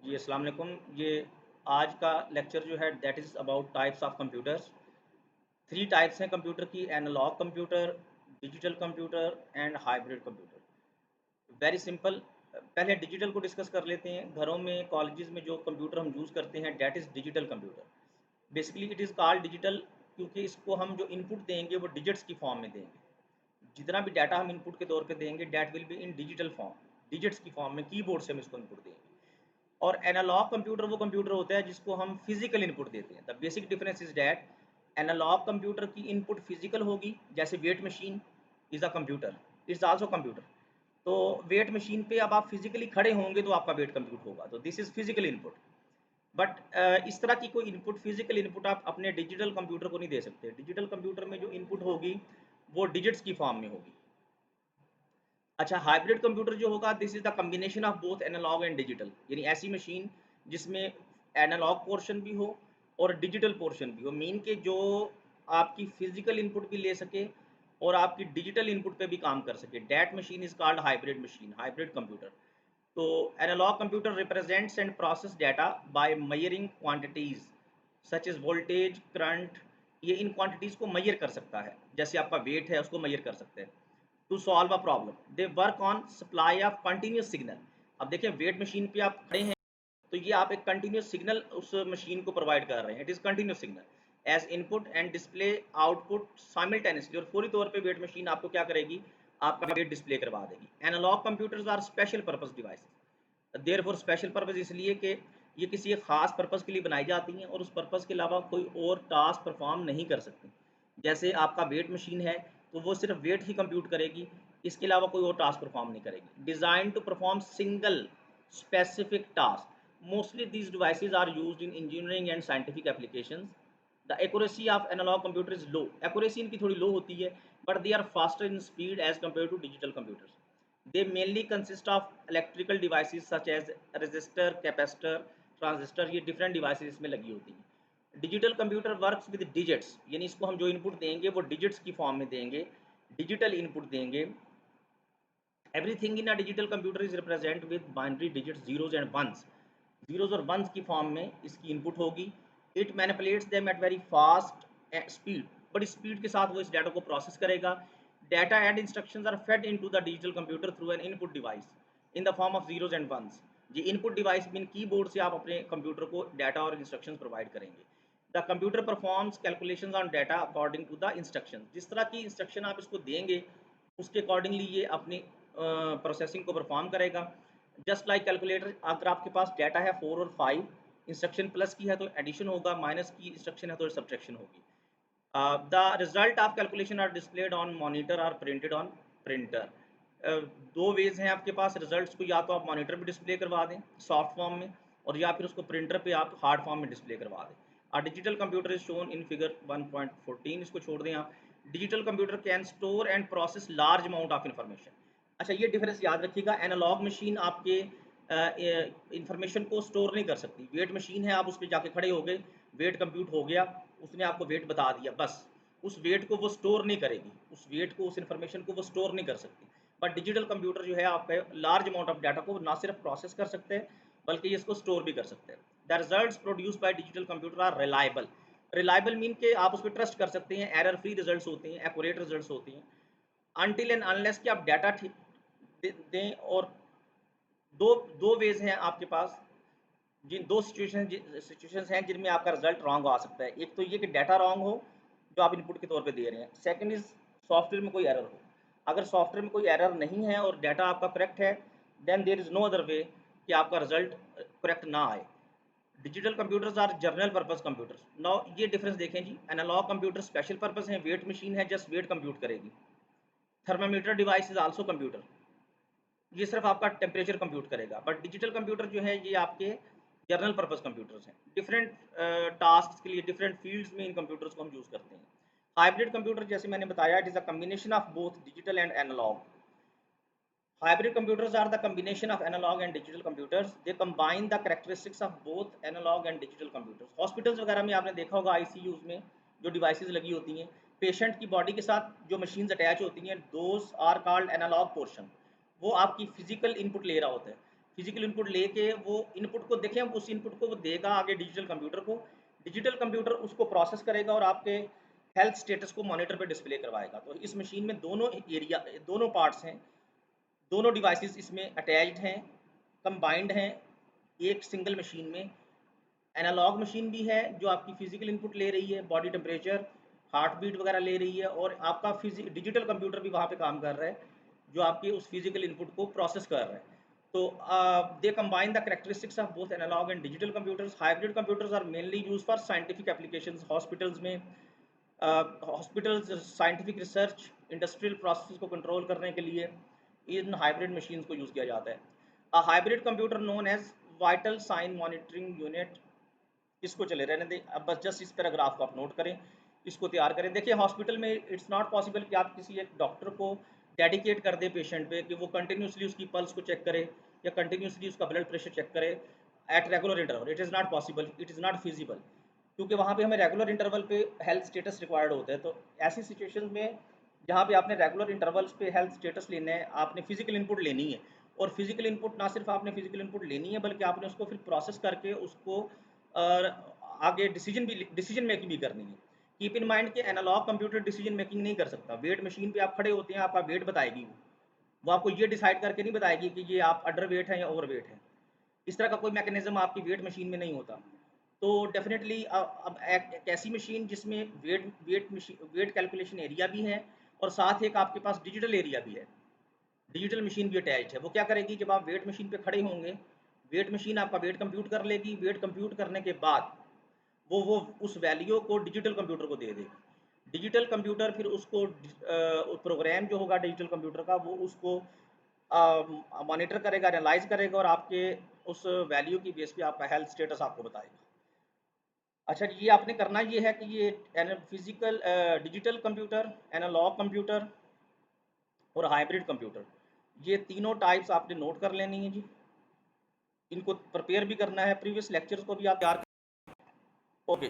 जी, अस्सलाम वालेकुम। ये आज का लेक्चर जो है that is about types of computers. 3 types हैं कंप्यूटर की, analog computer, digital computer and hybrid computer. Very simple. पहले डिजिटल को डिस्कस कर लेते हैं। घरों में, कॉलेजेस में जो कंप्यूटर हम यूज़ करते हैं that is digital computer. Basically it is called digital क्योंकि इसको हम जो इनपुट देंगे वो डिजिट्स की फॉर्म में देंगे। जितना भी डाटा हम इनपुट के तौर पे देंगे that will be in digital form, digits की फॉर्म में कीबोर्ड से हम इसको इनपुट देंगे। और एनालॉग कंप्यूटर वो कंप्यूटर होता है जिसको हम फिजिकल इनपुट देते हैं। The basic difference is that analog computer की इनपुट फिजिकल होगी, जैसे weight machine is a computer, it's also computer. तो वेट मशीन पे अब आप फिजिकली खड़े होंगे तो आपका वेट कंप्यूट होगा, तो this is physical input. But इस तरह की कोई इनपुट, फिजिकल इनपुट आप अपने डिजिटल कंप्यूटर को नहीं दे सकते। डिजिटल कंप्यूटर में जो इनपुट होगी वो डिजिट्स की फॉर्म में होगी। अच्छा, हाइब्रिड कंप्यूटर जो होगा this is the combination of both analog and digital, यानी ऐसी मशीन जिसमें एनालॉग पोर्शन भी हो और डिजिटल पोर्शन भी हो, मीन के जो आपकी फिजिकल इनपुट भी ले सके और आपकी डिजिटल इनपुट पे भी काम कर सके। That machine is called hybrid machine, hybrid computer. तो analog computer represents and process data by measuring quantities such as voltage, current. ये इन क्वांटिटीज को मेजर कर सकता है, जैसे आपका वेट है उसको मेजर कर सकते हैं। To solve a problem they work on supply of continuous signal. अब देखिए वेट मशीन पे आप खड़े हैं तो ये आप एक कंटिन्यूस सिग्नल उस मशीन को प्रोवाइड कर रहे हैं। It is continuous signal as input and display output simultaneously, और पूरी तौर पे वेट मशीन आपको क्या करेगी, आपका वेट डिस्प्ले करवा देगी। Analog computers are special purpose devices. Therefore special purpose इसलिए कि ये किसी एक खास पर्पस के लिए बनाई जाती हैं और उस पर्पस के अलावा कोई और टास्क परफॉर्म नहीं कर सकती। जैसे आपका वेट मशीन है तो वो सिर्फ वेट ही कंप्यूट करेगी, इसके अलावा कोई और टास्क परफॉर्म नहीं करेगी। Design to perform single specific task. Mostly these devices are used in engineering and scientific applications. The accuracy of analog computer is low. Accuracy इनकी थोड़ी low होती है, but they are faster in speed as compared to digital computers. They mainly consist of electrical devices such as resistor, capacitor, transistor. ये different devices इसमें लगी होती हैं। Digital computer works with digits, यानी इसको हम जो इनपुट देंगे वो डिजिट्स की फॉर्म में देंगे, डिजिटल इनपुट देंगे। Everything in a digital computer is represent with binary digits, zeros and ones. Zeros और वंस की फॉर्म में इसकी इनपुट होगी। It manipulates them at very fast speed, बड़ी स्पीड के साथ वो इस डाटा को प्रोसेस करेगा। Data and instructions are fed into the digital computer through an input device in the form of zeros and ones. ये input device mean keyboard से आप अपने कंप्यूटर को डाटा और इंस्ट्रक्शंस प्रोवाइड करेंगे। The computer performs calculations on data according to the instructions. जिस तरह की इंस्ट्रक्शन आप इसको देंगे उसके अकॉर्डिंगली ये अपनी प्रोसेसिंग को परफॉर्म करेगा। जस्ट लाइक कैलकुलेटर, अगर आपके पास डाटा है 4 और 5, इंस्ट्रक्शन प्लस की है तो एडिशन होगा, माइनस की इंस्ट्रक्शन है तो सब्ट्रैक्शन होगी। The result of calculation are displayed on monitor और प्रिंटेड ऑन प्रिंटर। दो वेज हैं आपके पास रिजल्ट्स को, या तो आप मॉनिटर पे डिस्प्ले करवा दें सॉफ्ट फॉर्म में, और या फिर उसको प्रिंटर पे आप हार्ड फॉर्म में डिस्प्ले करवा दें। Digital computer is shown in figure 1.14, इसको छोड़ दें आप। Digital computer can store and process large amount of information. अच्छा, ये डिफरेंस याद रखिएगा। एनालॉग मशीन आपके इंफॉर्मेशन को स्टोर नहीं कर सकती। वेट मशीन है, आप उस पर जाके खड़े हो गए, वेट कंप्यूट हो गया, उसने आपको वेट बता दिया, बस उस वेट को वो स्टोर नहीं करेगी, उस वेट को, उस इन्फॉर्मेशन को वो स्टोर नहीं कर सकती। बट डिजिटल कंप्यूटर जो है आपका लार्ज अमाउंट ऑफ डाटा को ना सिर्फ प्रोसेस कर सकते हैं बल्कि इसको स्टोर भी कर सकते हैं। The results produce by digital computer are reliable. Reliable mean के आप उस पर ट्रस्ट कर सकते हैं, एरर फ्री रिजल्ट्स होते हैं, एक्यूरेट रिजल्ट्स होती हैं। अनटिल एंड अनलेस कि आप डाटा दें। और दो दो वेज हैं आपके पास, जिन दो सिचुएशंस हैं जिनमें आपका रिजल्ट रॉन्ग आ सकता है। एक तो ये कि डाटा रॉन्ग हो जो आप इनपुट के तौर पे दे रहे हैं। सेकंड इज सॉफ्टवेयर में कोई एरर हो। अगर सॉफ्टवेयर में कोई एरर नहीं है और डाटा आपका करेक्ट है, then there is no other way कि आपका रिजल्ट करेक्ट ना आए। Digital computers are general purpose computers. Now ये डिफरेंस देखें जी। एनालॉग कंप्यूटर स्पेशल पर्पस है, वेट मशीन है जस्ट वेट कंप्यूट करेगी। Thermometer device is also computer, ये सिर्फ आपका टेम्परेचर कंप्यूट करेगा। बट डिजिटल कंप्यूटर जो है ये आपके जनरल पर्पस कंप्यूटर्स हैं। डिफरेंट टास्क के लिए डिफरेंट फील्ड्स में इन कंप्यूटर्स को हम यूज़ करते हैं। हाइब्रिड कंप्यूटर जैसे मैंने बताया, it is a combination of both digital and analog. Hybrid computers are the combination of analog and digital computers. They combine the characteristics of both analog and digital computers. Hospitals वगैरह में आपने देखा होगा ICUs में जो devices लगी होती हैं, पेशेंट की बॉडी के साथ जो मशीन्स अटैच होती हैं, those are called analog portion. वो आपकी फिजिकल इनपुट ले रहा होता है। फिजिकल इनपुट लेके वो इनपुट को देखें, उस इनपुट को वो देगा आगे डिजिटल कंप्यूटर को। डिजिटल कंप्यूटर उसको प्रोसेस करेगा और आपके हेल्थ स्टेटस को मॉनिटर पे डिस्प्ले करवाएगा। तो इस मशीन में दोनों पार्ट्स हैं, दोनों डिवाइसेस इसमें अटैच्ड हैं, कंबाइंड हैं एक सिंगल मशीन में। एनालॉग मशीन भी है जो आपकी फिजिकल इनपुट ले रही है, बॉडी टेम्परेचर, हार्ट बीट वगैरह ले रही है, और आपका डिजिटल कंप्यूटर भी वहाँ पे काम कर रहा है जो आपके उस फिजिकल इनपुट को प्रोसेस कर रहा है। तो they combine the characteristics of both analog and digital computers. Hybrid computers are mainly use for scientific applications, hospitals में hospitals, scientific research, industrial process को कंट्रोल करने के लिए इन हाइब्रिड मशीन्स को यूज़ किया जाता है। A hybrid computer known as vital sign monitoring unit, इसको चले रहने दें। अब बस जस्ट इस पैराग्राफ को आप नोट करें, इसको तैयार करें। देखिए हॉस्पिटल में इट्स नॉट पॉसिबल कि आप किसी एक डॉक्टर को डेडिकेट कर दें पेशेंट पे कि वो कंटिन्यूसली उसकी पल्स को चेक करे या कंटिन्यूसली उसका ब्लड प्रेशर चेक करे at regular interval. It is not possible, it is not feasible, क्योंकि वहाँ पे हमें रेगुलर इंटरवल पे हेल्थ स्टेटस रिक्वायर्ड होता है। तो ऐसी सिचुएशन में जहाँ पे आपने रेगुलर इंटरवल्स पे हेल्थ स्टेटस लेना है, आपने फिजिकल इनपुट लेनी है, और फिजिकल इनपुट ना सिर्फ आपने फिजिकल इनपुट लेनी है बल्कि आपने उसको फिर प्रोसेस करके उसको आगे डिसीजन मेकिंग भी करनी है। कीप इन माइंड कि एनालॉग कंप्यूटर डिसीजन मेकिंग नहीं कर सकता। वेट मशीन पे आप खड़े होते हैं, आपका वेट बताएगी वो आपको ये डिसाइड करके नहीं बताएगी कि ये आप अंडर वेट हैं या ओवर वेट हैं। इस तरह का कोई मैकेनिज्म आपकी वेट मशीन में नहीं होता। तो डेफिनेटली अब एक ऐसी मशीन जिसमें वेट कैलकुलेशन एरिया भी है और साथ एक आपके पास डिजिटल एरिया भी है, डिजिटल मशीन भी अटैच्ड है। वो क्या करेगी, जब आप वेट मशीन पे खड़े होंगे, वेट मशीन आपका वेट कंप्यूट कर लेगी। वेट कंप्यूट करने के बाद वो उस वैल्यू को डिजिटल कंप्यूटर को दे देगी। डिजिटल कंप्यूटर फिर उसको प्रोग्राम जो होगा डिजिटल कंप्यूटर का, वो उसको मॉनिटर करेगा, एनालाइज करेगा और आपके उस वैल्यू की बेस पे आपका हेल्थ स्टेटस आपको बताएगा। अच्छा, ये आपने करना ये है कि ये physical digital computer, analog computer और हाइब्रिड कंप्यूटर, ये तीनों टाइप्स आपने नोट कर लेनी है जी। इनको प्रिपेयर भी करना है, प्रीवियस लेक्चर्स को भी आप तैयार। ओके।